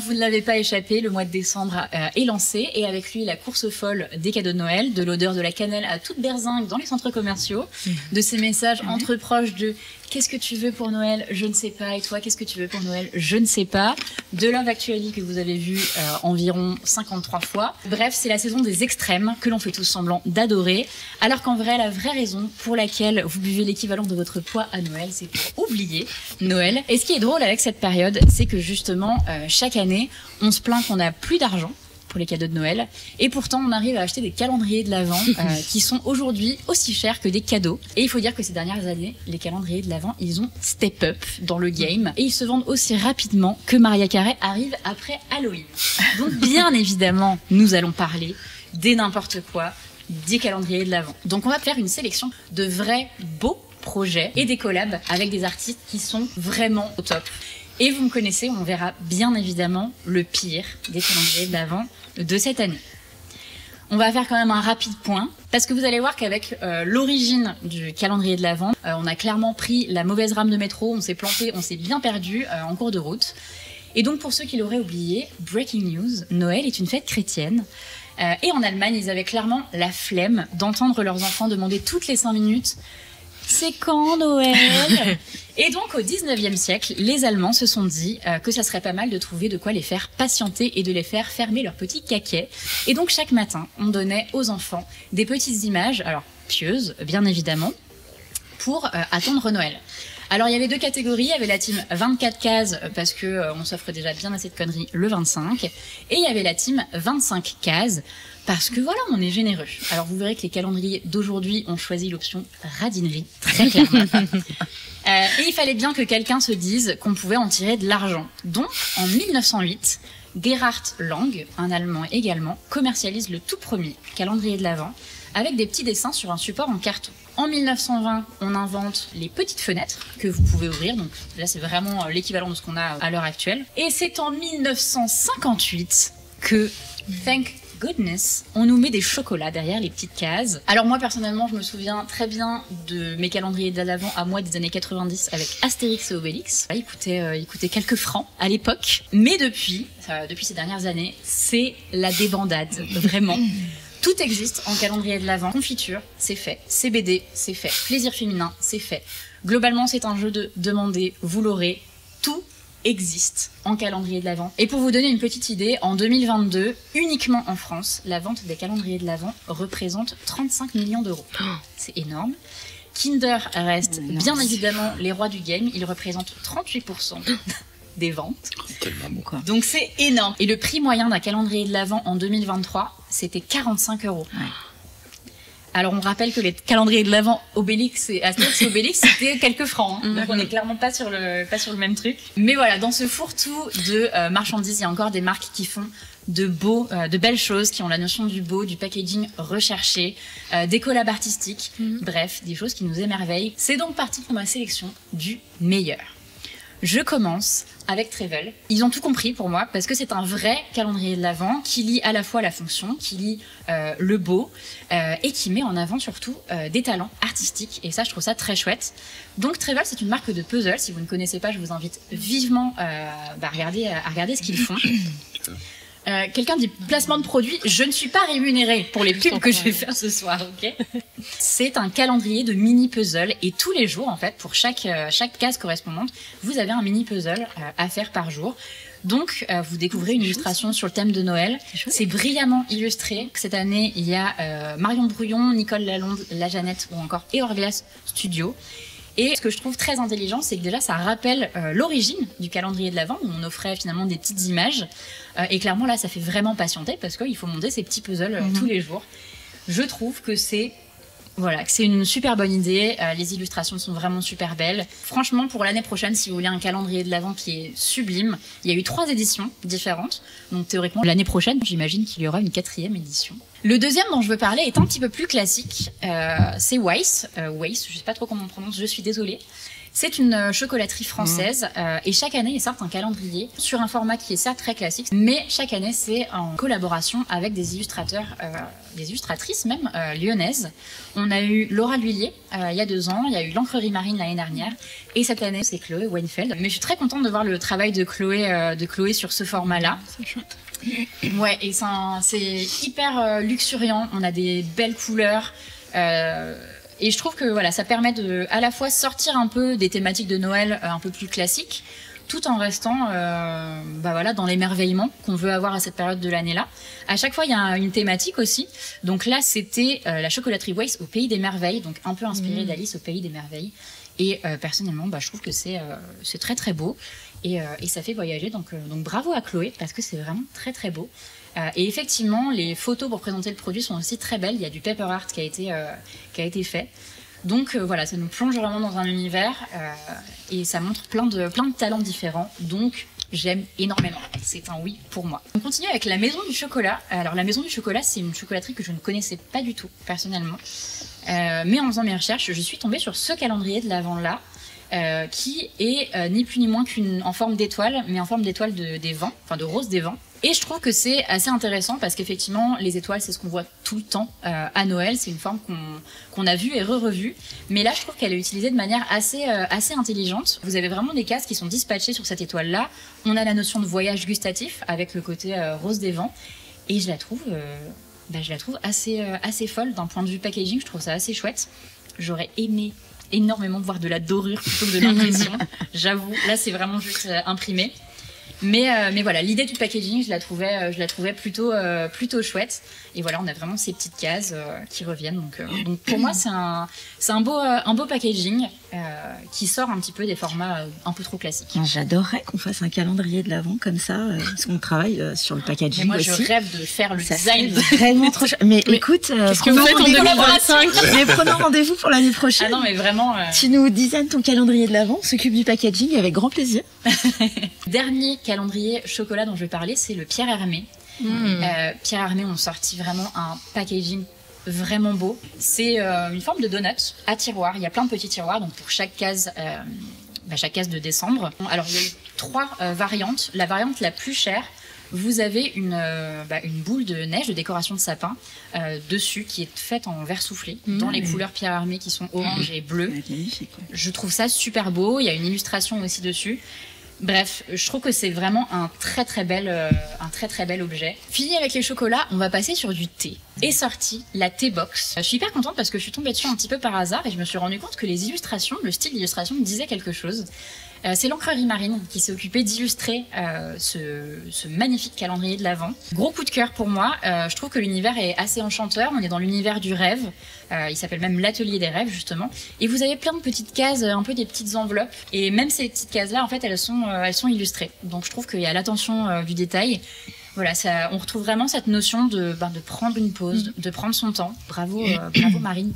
Vous ne l'avez pas échappé, le mois de décembre est lancé et avec lui la course folle des cadeaux de Noël, de l'odeur de la cannelle à toute berzingue dans les centres commerciaux, de ces messages entre proches de « Qu'est-ce que tu veux pour Noël? Je ne sais pas. Et toi, qu'est-ce que tu veux pour Noël? Je ne sais pas », de Love Actually que vous avez vu environ 53 fois. Bref, c'est la saison des extrêmes que l'on fait tous semblant d'adorer, alors qu'en vrai, la vraie raison pour laquelle vous buvez l'équivalent de votre poids à Noël, c'est pour oublier Noël. Et ce qui est drôle avec cette période, c'est que justement, chaque année, on se plaint qu'on n'a plus d'argent pour les cadeaux de Noël, et pourtant on arrive à acheter des calendriers de l'Avent qui sont aujourd'hui aussi chers que des cadeaux. Et il faut dire que ces dernières années, les calendriers de l'Avent, ils ont step up dans le game, et ils se vendent aussi rapidement que Mariah Carey arrive après Halloween. Donc bien évidemment, nous allons parler dès n'importe quoi des calendriers de l'Avent. Donc on va faire une sélection de vrais beaux projets et des collabs avec des artistes qui sont vraiment au top. Et vous me connaissez, on verra bien évidemment le pire des calendriers de l'Avent de cette année. On va faire quand même un rapide point, parce que vous allez voir qu'avec l'origine du calendrier de l'Avent, on a clairement pris la mauvaise rame de métro, on s'est planté, on s'est bien perdu en cours de route. Et donc pour ceux qui l'auraient oublié, breaking news, Noël est une fête chrétienne. Et en Allemagne, ils avaient clairement la flemme d'entendre leurs enfants demander toutes les 5 minutes « C'est quand Noël ?» Et donc, au 19e siècle, les Allemands se sont dit que ça serait pas mal de trouver de quoi les faire patienter et de les faire fermer leur petit caquet. Et donc, chaque matin, on donnait aux enfants des petites images, alors pieuses, bien évidemment, pour attendre Noël. Alors, il y avait 2 catégories. Il y avait la team 24 cases, parce que on s'offre déjà bien assez de conneries le 25. Et il y avait la team 25 cases, parce que voilà, on est généreux. Alors, vous verrez que les calendriers d'aujourd'hui ont choisi l'option radinerie, très clairement. Et il fallait bien que quelqu'un se dise qu'on pouvait en tirer de l'argent. Donc, en 1908, Gerhard Lang, un Allemand également, commercialise le tout premier calendrier de l'Avent avec des petits dessins sur un support en carton. En 1920, on invente les petites fenêtres que vous pouvez ouvrir. Donc là, c'est vraiment l'équivalent de ce qu'on a à l'heure actuelle. Et c'est en 1958 que, thank goodness, on nous met des chocolats derrière les petites cases. Alors moi, personnellement, je me souviens très bien de mes calendriers de l'Avent à moi des années 90 avec Astérix et Obélix. Il coûtait quelques francs à l'époque. Mais depuis ces dernières années, c'est la débandade, vraiment. Tout existe en calendrier de l'Avent. Confiture, c'est fait. CBD, c'est fait. Plaisir féminin, c'est fait. Globalement, c'est un jeu de demander, vous l'aurez. Tout existe en calendrier de l'Avent. Et pour vous donner une petite idée, en 2022, uniquement en France, la vente des calendriers de l'Avent représente 35 millions d'euros. C'est énorme. Kinder reste bien évidemment les rois du game. Ils représentent 38% des ventes. Tellement bon, quoi. Donc c'est énorme. Et le prix moyen d'un calendrier de l'Avent en 2023, c'était 45 €. Ouais. Alors on rappelle que les calendriers de l'Avent Obélix et Astérix et Obélix, c'était quelques francs. Hein. Donc on n'est clairement pas sur le même truc. Mais voilà, dans ce fourre-tout de marchandises, il y a encore des marques qui font de belles choses, qui ont la notion du beau, du packaging recherché, des collabs artistiques, bref, des choses qui nous émerveillent. C'est donc parti pour ma sélection du meilleur. Je commence avec Trevel. Ils ont tout compris pour moi parce que c'est un vrai calendrier de l'Avent qui lie à la fois la fonction, qui lie le beau et qui met en avant surtout des talents artistiques. Et ça, je trouve ça très chouette. Donc Trevel, c'est une marque de puzzle. Si vous ne connaissez pas, je vous invite vivement à regarder ce qu'ils font. Quelqu'un dit placement de produit, je ne suis pas rémunérée pour les pubs que je vais faire ce soir, ok? C'est un calendrier de mini puzzle et tous les jours, en fait, pour chaque case correspondante, vous avez un mini puzzle à faire par jour. Donc, vous découvrez une illustration sur le thème de Noël. C'est brillamment illustré. Cette année, il y a Marion Brouillon, Nicole Lalonde, La Jeannette ou encore Eorglas Studio. Et ce que je trouve très intelligent, c'est que déjà, ça rappelle l'origine du calendrier de l'Avent, où on offrait finalement des petites images. Et clairement, là, ça fait vraiment patienter parce qu'il faut monter ces petits puzzles tous les jours. Je trouve que c'est une super bonne idée. Les illustrations sont vraiment super belles. Franchement, pour l'année prochaine, si vous voulez un calendrier de l'Avent qui est sublime, il y a eu 3 éditions différentes. Donc théoriquement, l'année prochaine, j'imagine qu'il y aura une 4e édition. Le deuxième dont je veux parler est un petit peu plus classique. C'est Weiss. Weiss, je sais pas trop comment on prononce, je suis désolée. C'est une chocolaterie française et chaque année ils sortent un calendrier sur un format qui est certes très classique, mais chaque année c'est en collaboration avec des illustrateurs, des illustratrices même lyonnaises. On a eu Laura Lhuillier il y a 2 ans, il y a eu l'Encrerie Marine l'année dernière et cette année c'est Chloé Weinfeld. Mais je suis très contente de voir le travail de Chloé sur ce format-là. C'est chouette. Ouais, et c'est hyper luxuriant, on a des belles couleurs. Et je trouve que voilà, ça permet de à la fois sortir un peu des thématiques de Noël un peu plus classiques, tout en restant voilà, dans l'émerveillement qu'on veut avoir à cette période de l'année-là. À chaque fois, il y a une thématique aussi. Donc là, c'était la chocolaterie Wace au Pays des Merveilles, donc un peu inspirée d'Alice au Pays des Merveilles. Et personnellement, je trouve que c'est très très beau et ça fait voyager. Donc bravo à Chloé parce que c'est vraiment très très beau. Et effectivement, les photos pour présenter le produit sont aussi très belles. Il y a du paper art qui a été fait. Donc voilà, ça nous plonge vraiment dans un univers et ça montre plein de talents différents. Donc j'aime énormément. C'est un oui pour moi. On continue avec la Maison du Chocolat. Alors la Maison du Chocolat, c'est une chocolaterie que je ne connaissais pas du tout personnellement. Mais en faisant mes recherches, je suis tombée sur ce calendrier de l'Avent là. Qui est ni plus ni moins qu'en forme d'étoile, mais en forme d'étoile des vents, enfin de rose des vents. Et je trouve que c'est assez intéressant parce qu'effectivement, les étoiles, c'est ce qu'on voit tout le temps à Noël. C'est une forme qu'on a vue et revue. Mais là, je trouve qu'elle est utilisée de manière assez intelligente. Vous avez vraiment des cases qui sont dispatchées sur cette étoile-là. On a la notion de voyage gustatif avec le côté rose des vents. Et je la trouve assez folle d'un point de vue packaging. Je trouve ça assez chouette. J'aurais aimé énormément voir de la dorure plutôt que de l'impression. J'avoue, là, c'est vraiment juste imprimé. Mais voilà, l'idée du packaging, je la trouvais plutôt chouette. Et voilà, on a vraiment ces petites cases qui reviennent. Donc pour moi, c'est un beau packaging qui sort un petit peu des formats un peu trop classiques. J'adorerais qu'on fasse un calendrier de l'Avent comme ça, parce qu'on travaille sur le packaging. Mais moi, aussi. Je rêve de faire le ça design. Vraiment trop chouette. Mais écoute, qu'est-ce que vous faites en 2025 ? Mais prenons rendez-vous pour l'année prochaine. Ah non, mais vraiment. Tu nous designes ton calendrier de l'Avent, on s'occupe du packaging avec grand plaisir. Dernier calendrier chocolat dont je vais parler, c'est le Pierre Hermé. Pierre Hermé ont sorti vraiment un packaging vraiment beau. C'est une forme de donut à tiroir. Il y a plein de petits tiroirs, donc pour chaque case de décembre. Alors il y a eu 3 variantes. La variante la plus chère, vous avez une boule de neige de décoration de sapin dessus qui est faite en verre soufflé dans les couleurs Pierre Hermé qui sont orange et bleu. Je trouve ça super beau. Il y a une illustration aussi dessus. Bref, je trouve que c'est vraiment un très très bel objet. Fini avec les chocolats, on va passer sur du thé. Est sortie la Thé Box. Je suis hyper contente parce que je suis tombée dessus un petit peu par hasard et je me suis rendu compte que les illustrations, le style d'illustration me disait quelque chose. C'est l'Encrerie Marine qui s'est occupée d'illustrer ce magnifique calendrier de l'Avent. Gros coup de cœur pour moi. Je trouve que l'univers est assez enchanteur. On est dans l'univers du rêve. Il s'appelle même l'Atelier des rêves, justement. Et vous avez plein de petites cases, un peu des petites enveloppes. Et même ces petites cases-là, en fait, elles sont illustrées. Donc je trouve qu'il y a l'attention du détail. Voilà, on retrouve vraiment cette notion de prendre une pause, de prendre son temps. Bravo Marine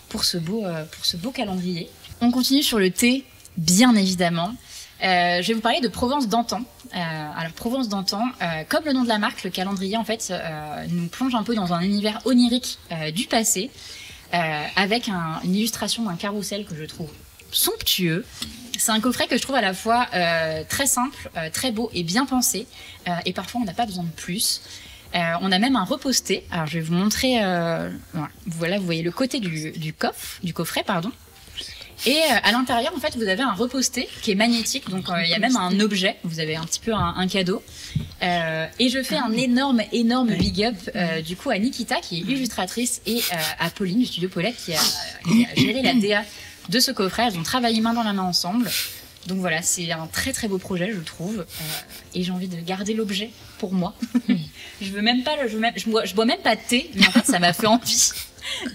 pour ce beau calendrier. On continue sur le thé. Bien évidemment. Je vais vous parler de Provence d'antan. Alors Provence d'antan, comme le nom de la marque, le calendrier en fait nous plonge un peu dans un univers onirique du passé, avec une illustration d'un carrousel que je trouve somptueux. C'est un coffret que je trouve à la fois très simple, très beau et bien pensé, et parfois on n'a pas besoin de plus. On a même un repose-thé. Alors je vais vous montrer. Voilà, vous voyez le côté du coffret, pardon. Et à l'intérieur, en fait, vous avez un repose-thé qui est magnétique. Donc, il y a même un objet. Vous avez un petit peu un cadeau. Et je fais un énorme big up, du coup, à Nikita, qui est illustratrice, et à Pauline, du studio Paulette, qui a géré la DA de ce coffret. Elles ont travaillé main dans la main ensemble. Donc voilà, c'est un très très beau projet, je trouve. Et j'ai envie de garder l'objet pour moi. Je bois même pas de thé, mais en fait, ça m'a fait envie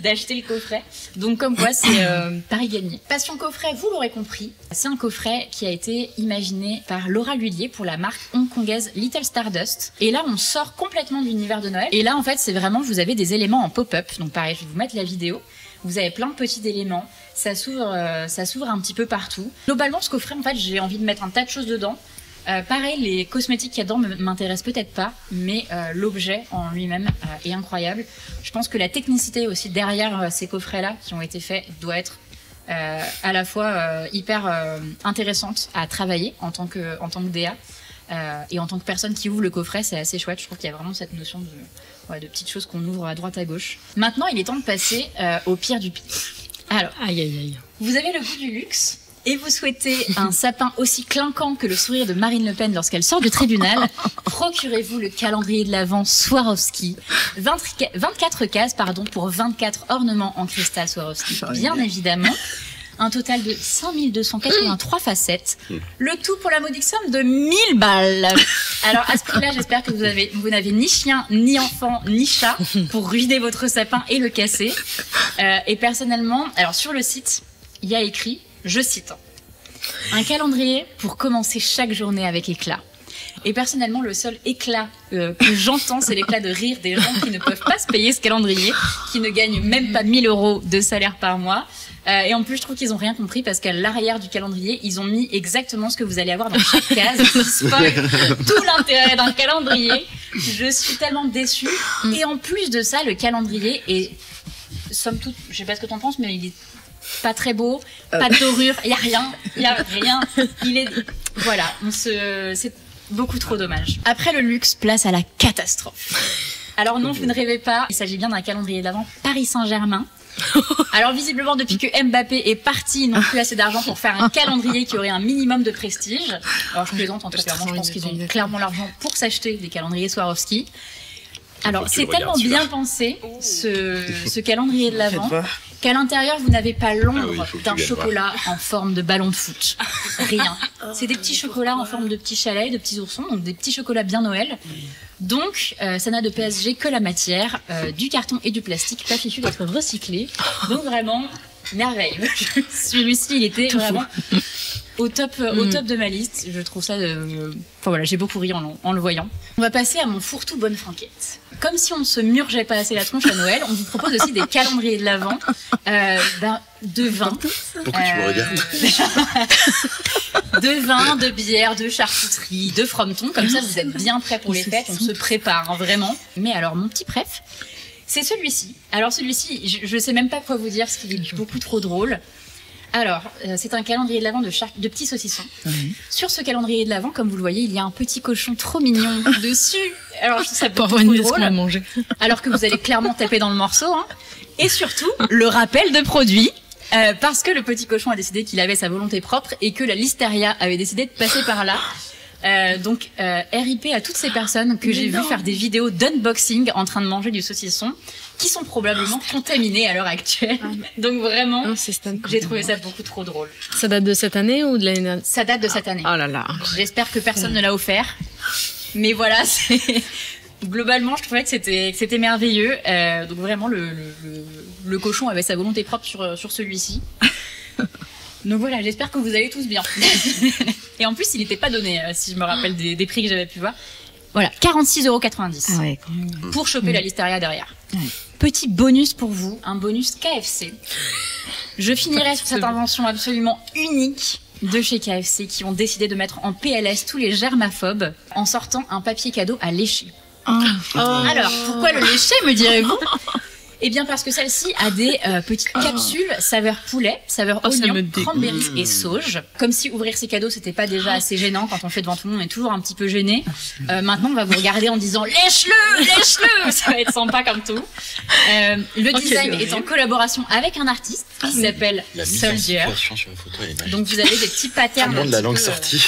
d'acheter le coffret. Donc comme quoi, c'est pari gagné. Passion coffret, vous l'aurez compris, c'est un coffret qui a été imaginé par Laura Lhuillier pour la marque hongkongaise Little Stardust. Et là, on sort complètement de l'univers de Noël. Et là, en fait, c'est vraiment, vous avez des éléments en pop-up. Donc pareil, je vais vous mettre la vidéo. Vous avez plein de petits éléments. Ça s'ouvre un petit peu partout. Globalement, ce coffret, en fait, j'ai envie de mettre un tas de choses dedans. Pareil, les cosmétiques qu'il y a dedans m'intéressent peut-être pas, mais l'objet en lui-même est incroyable. Je pense que la technicité aussi derrière ces coffrets-là qui ont été faits doit être à la fois hyper intéressante à travailler en tant que DA. Et en tant que personne qui ouvre le coffret, c'est assez chouette. Je trouve qu'il y a vraiment cette notion de petites choses qu'on ouvre à droite à gauche. Maintenant, il est temps de passer au pire du pire. Alors, vous avez le goût du luxe et vous souhaitez un sapin aussi clinquant que le sourire de Marine Le Pen lorsqu'elle sort du tribunal. Procurez-vous le calendrier de l'Avent Swarovski. 24 cases pour 24 ornements en cristal Swarovski, bien évidemment. Un total de 5283 facettes. Le tout pour la modique somme de 1000 balles. Alors, à ce prix-là, j'espère que vous n'avez ni chien, ni enfant, ni chat pour ruiner votre sapin et le casser. Et personnellement, alors sur le site, il y a écrit, je cite, un calendrier pour commencer chaque journée avec éclat. Et personnellement, le seul éclat que j'entends, c'est l'éclat de rire des gens qui ne peuvent pas se payer ce calendrier, qui ne gagnent même pas 1000 € de salaire par mois. Et en plus, je trouve qu'ils ont rien compris parce qu'à l'arrière du calendrier, ils ont mis exactement ce que vous allez avoir dans chaque case. Qui spoil tout l'intérêt d'un calendrier. Je suis tellement déçue. Et en plus de ça, le calendrier est, somme toute, je sais pas ce que t'en penses, mais il est pas très beau, pas de dorure, il y a rien. Il est, voilà, c'est beaucoup trop dommage. Après le luxe, place à la catastrophe. Alors non, vous ne rêvez pas, il s'agit bien d'un calendrier d'Avent Paris Saint-Germain. Alors visiblement, depuis que Mbappé est parti, ils n'ont plus assez d'argent pour faire un calendrier qui aurait un minimum de prestige. Alors je plaisante, en tout cas, je pense qu'ils ont clairement l'argent pour s'acheter des calendriers Swarovski. Alors c'est tellement bien pensé, ce calendrier de l'Avent, qu'à l'intérieur, vous n'avez pas l'ombre d'un chocolat en forme de ballon de foot. Rien. C'est des petits chocolats en forme de petits chalets, de petits oursons, donc des petits chocolats bien Noël. Donc, ça n'a de PSG que la matière, du carton et du plastique, pas fichu d'être recyclé. Donc vraiment, merveille. Celui-ci, il était vraiment au top de ma liste. Je trouve ça... Enfin voilà, j'ai beaucoup ri en le voyant. On va passer à mon fourre-tout bonne franquette. Comme si on ne se murgeait pas assez la tronche à Noël, on vous propose aussi des calendriers de l'Avent de vin. Pourquoi tu me regardes? De vin, de bière, de charcuterie, de frometon. Comme ça, vous êtes bien prêts pour les fêtes. On se prépare, hein, vraiment. Mais alors, mon petit préf, c'est celui-ci. Alors celui-ci, je sais même pas quoi vous dire, parce qu'il est beaucoup trop drôle. Alors, c'est un calendrier de l'Avent de petits saucissons. Sur ce calendrier de l'Avent, comme vous le voyez, il y a un petit cochon trop mignon dessus. Alors, je trouve ça beaucoup trop drôle. Alors que vous allez clairement taper dans le morceau. Hein. Et surtout, le rappel de produit. Parce que le petit cochon a décidé qu'il avait sa volonté propre et que la listeria avait décidé de passer par là. Donc, RIP à toutes ces personnes que j'ai vu faire des vidéos d'unboxing en train de manger du saucisson, qui sont probablement contaminées à l'heure actuelle. Donc vraiment, j'ai trouvé ça beaucoup trop drôle. Ça date de cette année ou de l'année dernière? Ça date de cette année. Oh là là. J'espère que personne ne l'a offert. Mais voilà, globalement, je trouvais que c'était merveilleux. Donc vraiment, le cochon avait sa volonté propre sur celui-ci. Donc voilà, j'espère que vous allez tous bien. Et en plus, il n'était pas donné, si je me rappelle des prix que j'avais pu voir. Voilà, 46,90 € pour choper la listeria derrière. Petit bonus pour vous, un bonus KFC. Je finirai sur cette invention absolument unique de chez KFC qui ont décidé de mettre en PLS tous les germaphobes en sortant un papier cadeau à lécher. Alors, pourquoi le lécher, me direz-vous? Eh bien parce que celle-ci a des petites capsules saveur poulet, saveur oignon, cranberry et sauge. Comme si ouvrir ses cadeaux, c'était pas déjà assez gênant. Quand on fait devant tout le monde, on est toujours un petit peu gêné. Maintenant, on va vous regarder en disant « Lèche-le, lèche-le !» Ça va être sympa comme tout. Le design est en collaboration avec un artiste qui s'appelle Soldier. Donc vous avez des petits patterns. De la langue sortie.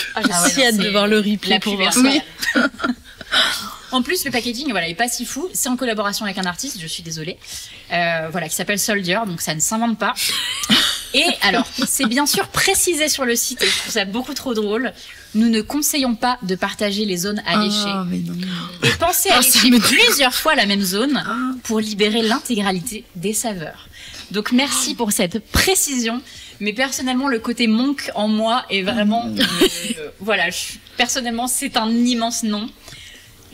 J'ai hâte de voir le replay pour voir ça. En plus, le packaging, voilà, est pas si fou. C'est en collaboration avec un artiste, je suis désolée, voilà, qui s'appelle Soldier, donc ça ne s'invente pas. Et alors, c'est bien sûr précisé sur le site, et je trouve ça beaucoup trop drôle. Nous ne conseillons pas de partager les zones à lécher. Et pensez à lécher plusieurs fois la même zone pour libérer l'intégralité des saveurs. Donc merci pour cette précision. Mais personnellement, le côté monk en moi est vraiment, voilà, personnellement, c'est un immense non.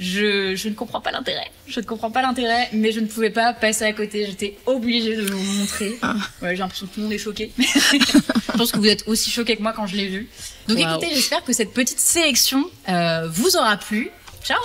Je ne comprends pas l'intérêt. Je ne comprends pas l'intérêt, mais je ne pouvais pas passer à côté. J'étais obligée de vous montrer. Ouais, j'ai l'impression que tout le monde est choqué. Je pense que vous êtes aussi choqués que moi quand je l'ai vu. Donc écoutez, j'espère que cette petite sélection vous aura plu. Ciao!